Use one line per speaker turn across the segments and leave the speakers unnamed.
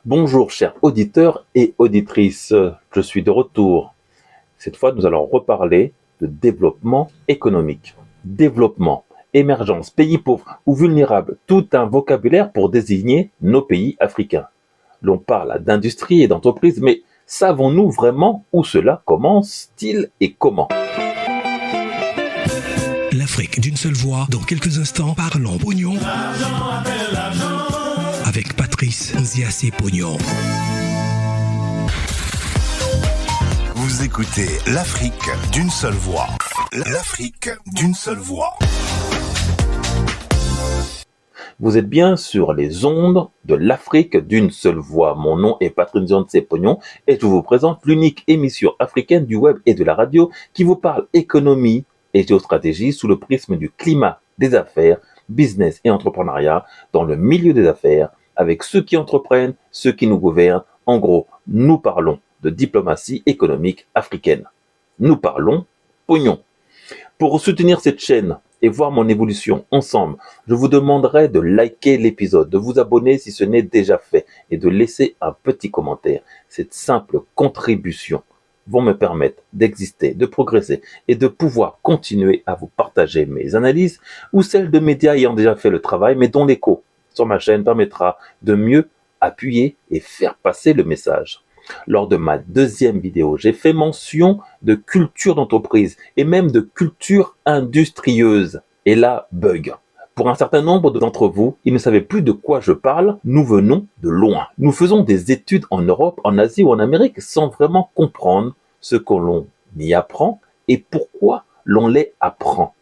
Bonjour chers auditeurs et auditrices, je suis de retour. Cette fois, nous allons reparler de développement économique. Développement, émergence, pays pauvres ou vulnérables, tout un vocabulaire pour désigner nos pays africains. L'on parle d'industrie et d'entreprise, mais savons-nous vraiment où cela commence-t-il et comment?
L'Afrique d'une seule voix, dans quelques instants, parlons pognon avec Patrice Nziassé Pognon.
Vous écoutez l'Afrique d'une seule voix. L'Afrique d'une seule voix.
Vous êtes bien sur les ondes de l'Afrique d'une seule voix. Mon nom est Patrice Nziassé Pognon et je vous présente l'unique émission africaine du web et de la radio qui vous parle économie et géostratégie sous le prisme du climat, des affaires, business et entrepreneuriat dans le milieu des affaires avec ceux qui entreprennent, ceux qui nous gouvernent. En gros, nous parlons de diplomatie économique africaine. Nous parlons pognon. Pour soutenir cette chaîne et voir mon évolution ensemble, je vous demanderai de liker l'épisode, de vous abonner si ce n'est déjà fait et de laisser un petit commentaire. Cette simple contribution vont me permettre d'exister, de progresser et de pouvoir continuer à vous partager mes analyses ou celles de médias ayant déjà fait le travail mais dont l'écho sur ma chaîne permettra de mieux appuyer et faire passer le message. Lors de ma deuxième vidéo, j'ai fait mention de culture d'entreprise et même de culture industrieuse. Et là, bug. Pour un certain nombre d'entre vous, ils ne savaient plus de quoi je parle. Nous venons de loin. Nous faisons des études en Europe, en Asie ou en Amérique sans vraiment comprendre ce que l'on y apprend et pourquoi l'on les apprend.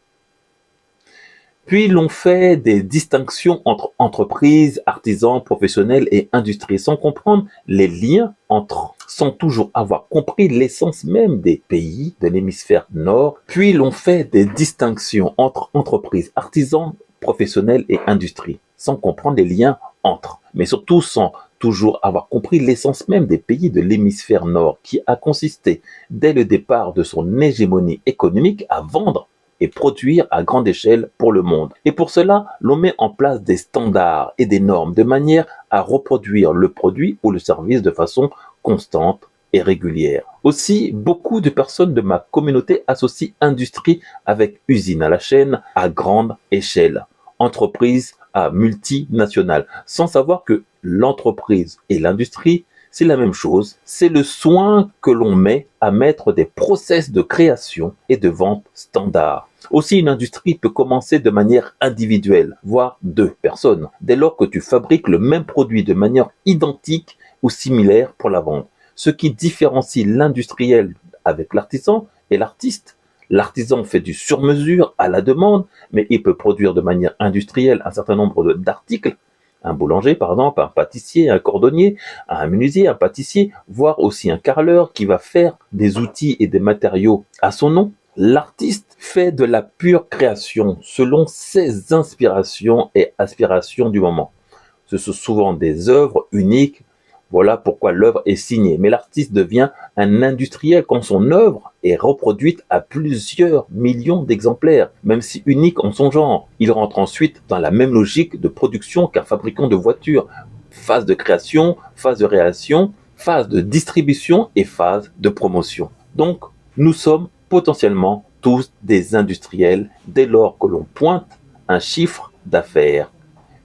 Puis l'on fait des distinctions entre entreprises, artisans, professionnels et industrie sans comprendre les liens entre, sans toujours avoir compris l'essence même des pays de l'hémisphère nord. Puis l'on fait des distinctions entre entreprises, artisans, professionnels et industrie sans comprendre les liens entre, mais surtout sans toujours avoir compris l'essence même des pays de l'hémisphère nord qui a consisté dès le départ de son hégémonie économique à vendre et produire à grande échelle pour le monde. Et pour cela, l'on met en place des standards et des normes de manière à reproduire le produit ou le service de façon constante et régulière. Aussi, beaucoup de personnes de ma communauté associent industrie avec usine à la chaîne à grande échelle, entreprise à multinationale, sans savoir que l'entreprise et l'industrie c'est la même chose, c'est le soin que l'on met à mettre des process de création et de vente standards. Aussi, une industrie peut commencer de manière individuelle, voire deux personnes, dès lors que tu fabriques le même produit de manière identique ou similaire pour la vente. Ce qui différencie l'industriel avec l'artisan et l'artiste. L'artisan fait du sur-mesure à la demande, mais il peut produire de manière industrielle un certain nombre d'articles. Un boulanger, par exemple, un pâtissier, un cordonnier, un menuisier, un pâtissier, voire aussi un carreleur qui va faire des outils et des matériaux à son nom. L'artiste fait de la pure création selon ses inspirations et aspirations du moment. Ce sont souvent des œuvres uniques. Voilà pourquoi l'œuvre est signée. Mais l'artiste devient un industriel quand son œuvre est reproduite à plusieurs millions d'exemplaires, même si unique en son genre. Il rentre ensuite dans la même logique de production qu'un fabricant de voitures. Phase de création, phase de réalisation, phase de distribution et phase de promotion. Donc, nous sommes potentiellement tous des industriels dès lors que l'on pointe un chiffre d'affaires,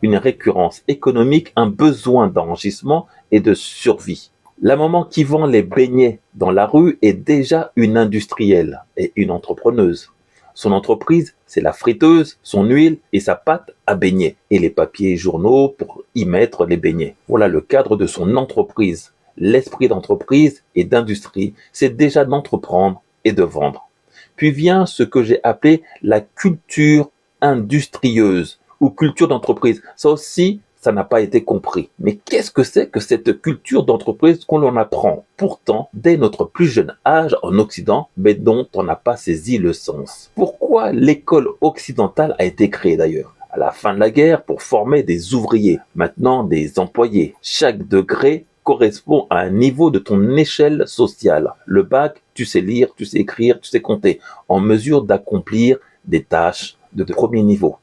une récurrence économique, un besoin d'enrichissement et de survie. La maman qui vend les beignets dans la rue est déjà une industrielle et une entrepreneuse. Son entreprise, c'est la friteuse, son huile et sa pâte à beignets et les papiers et journaux pour y mettre les beignets. Voilà le cadre de son entreprise. L'esprit d'entreprise et d'industrie, c'est déjà d'entreprendre et de vendre. Puis vient ce que j'ai appelé la culture industrieuse ou culture d'entreprise. Ça aussi, ça n'a pas été compris. Mais qu'est-ce que c'est que cette culture d'entreprise qu'on l'on apprend pourtant dès notre plus jeune âge en Occident, mais dont on n'a pas saisi le sens? Pourquoi l'école occidentale a été créée d'ailleurs? À la fin de la guerre, pour former des ouvriers, maintenant des employés. Chaque degré correspond à un niveau de ton échelle sociale. Le bac, tu sais lire, tu sais écrire, tu sais compter, en mesure d'accomplir des tâches de premier niveau.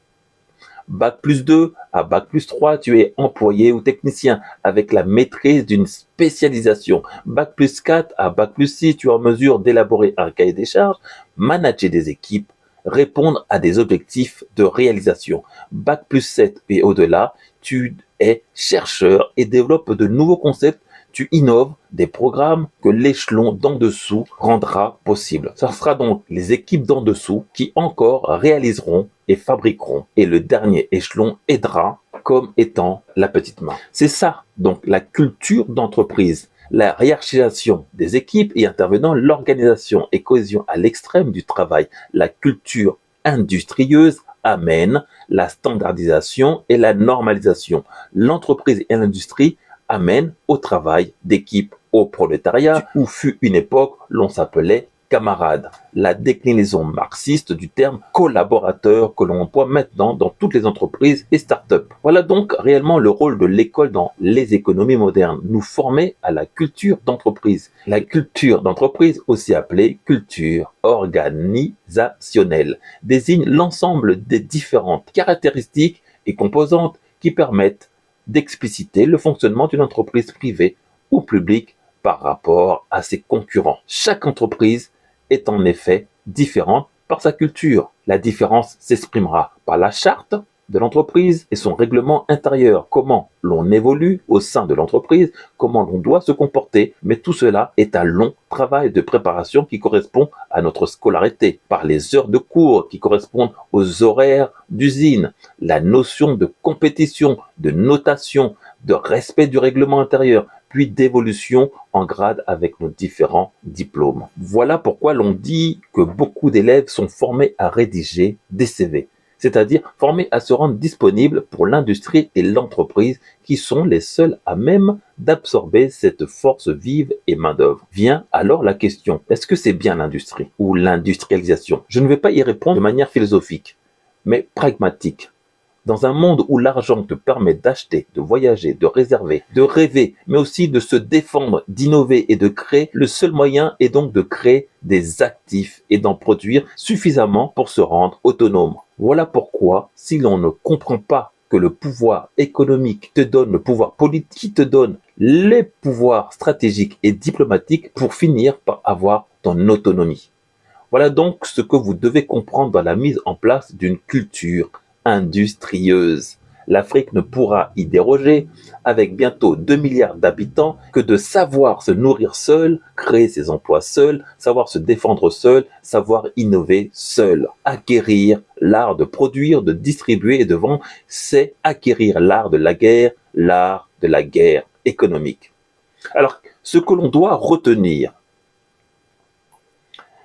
Bac+2 à Bac+3, tu es employé ou technicien avec la maîtrise d'une spécialisation. Bac+4 à Bac+6, tu es en mesure d'élaborer un cahier des charges, manager des équipes, répondre à des objectifs de réalisation. Bac+7 et au-delà, tu es chercheur et développes de nouveaux concepts. Tu innoves des programmes que l'échelon d'en dessous rendra possible. Ce sera donc les équipes d'en dessous qui encore réaliseront et fabriqueront. Et le dernier échelon aidera comme étant la petite main. C'est ça, donc, la culture d'entreprise. La hiérarchisation des équipes et intervenant l'organisation et cohésion à l'extrême du travail. La culture industrieuse amène la standardisation et la normalisation. L'entreprise et l'industrie amènent au travail d'équipe, au prolétariat, où fut une époque l'on s'appelait camarade. La déclinaison marxiste du terme collaborateur que l'on emploie maintenant dans toutes les entreprises et start-up. Voilà donc réellement le rôle de l'école dans les économies modernes, nous former à la culture d'entreprise. La culture d'entreprise, aussi appelée culture organisationnelle, désigne l'ensemble des différentes caractéristiques et composantes qui permettent d'expliciter le fonctionnement d'une entreprise privée ou publique par rapport à ses concurrents. Chaque entreprise est en effet différente par sa culture. La différence s'exprimera par la charte de l'entreprise et son règlement intérieur, comment l'on évolue au sein de l'entreprise, comment l'on doit se comporter, mais tout cela est un long travail de préparation qui correspond à notre scolarité, par les heures de cours qui correspondent aux horaires d'usine, la notion de compétition, de notation, de respect du règlement intérieur, puis d'évolution en grade avec nos différents diplômes. Voilà pourquoi l'on dit que beaucoup d'élèves sont formés à rédiger des CV, c'est-à-dire formés à se rendre disponibles pour l'industrie et l'entreprise qui sont les seuls à même d'absorber cette force vive et main-d'œuvre. Vient alors la question, est-ce que c'est bien l'industrie ou l'industrialisation? Je ne vais pas y répondre de manière philosophique, mais pragmatique. Dans un monde où l'argent te permet d'acheter, de voyager, de réserver, de rêver, mais aussi de se défendre, d'innover et de créer, le seul moyen est donc de créer des actifs et d'en produire suffisamment pour se rendre autonome. Voilà pourquoi, si l'on ne comprend pas que le pouvoir économique te donne le pouvoir politique, te donne les pouvoirs stratégiques et diplomatiques pour finir par avoir ton autonomie. Voilà donc ce que vous devez comprendre dans la mise en place d'une culture industrieuse. L'Afrique ne pourra y déroger, avec bientôt 2 milliards d'habitants, que de savoir se nourrir seul, créer ses emplois seul, savoir se défendre seul, savoir innover seul. Acquérir l'art de produire, de distribuer et de vendre, c'est acquérir l'art de la guerre économique. Alors, ce que l'on doit retenir,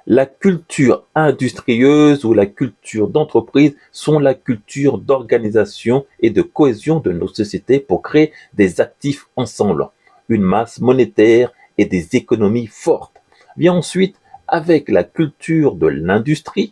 la culture industrieuse ou la culture d'entreprise sont la culture d'organisation et de cohésion de nos sociétés pour créer des actifs ensemble, une masse monétaire et des économies fortes. Vient ensuite, avec la culture de l'industrie,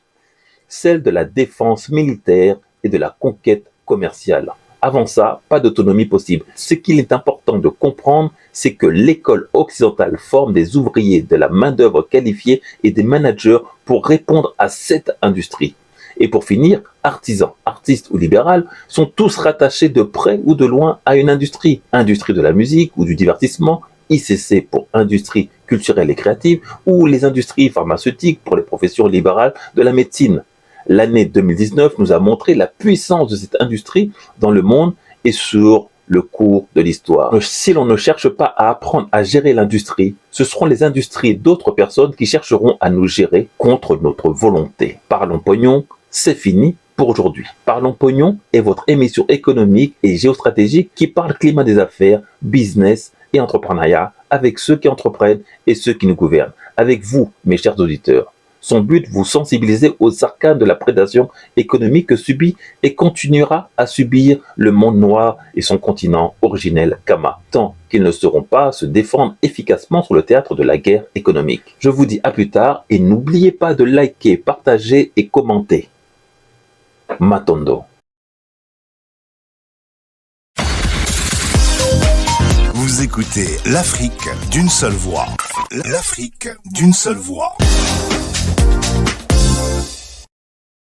celle de la défense militaire et de la conquête commerciale. Avant ça, pas d'autonomie possible. Ce qu'il est important de comprendre, c'est que l'école occidentale forme des ouvriers, de la main-d'œuvre qualifiée et des managers pour répondre à cette industrie. Et pour finir, artisans, artistes ou libérales sont tous rattachés de près ou de loin à une industrie. Industrie de la musique ou du divertissement, ICC pour industrie culturelle et créative, ou les industries pharmaceutiques pour les professions libérales de la médecine. L'année 2019 nous a montré la puissance de cette industrie dans le monde et sur le cours de l'histoire. Si l'on ne cherche pas à apprendre à gérer l'industrie, ce seront les industries d'autres personnes qui chercheront à nous gérer contre notre volonté. Parlons pognon, c'est fini pour aujourd'hui. Parlons pognon est votre émission économique et géostratégique qui parle climat des affaires, business et entrepreneuriat avec ceux qui entreprennent et ceux qui nous gouvernent. Avec vous, mes chers auditeurs. Son but, vous sensibiliser aux arcanes de la prédation économique que subit et continuera à subir le monde noir et son continent originel Kama, tant qu'ils ne sauront pas se défendre efficacement sur le théâtre de la guerre économique. Je vous dis à plus tard et n'oubliez pas de liker, partager et commenter. Matondo.
Vous écoutez l'Afrique d'une seule voix. L'Afrique d'une seule voix.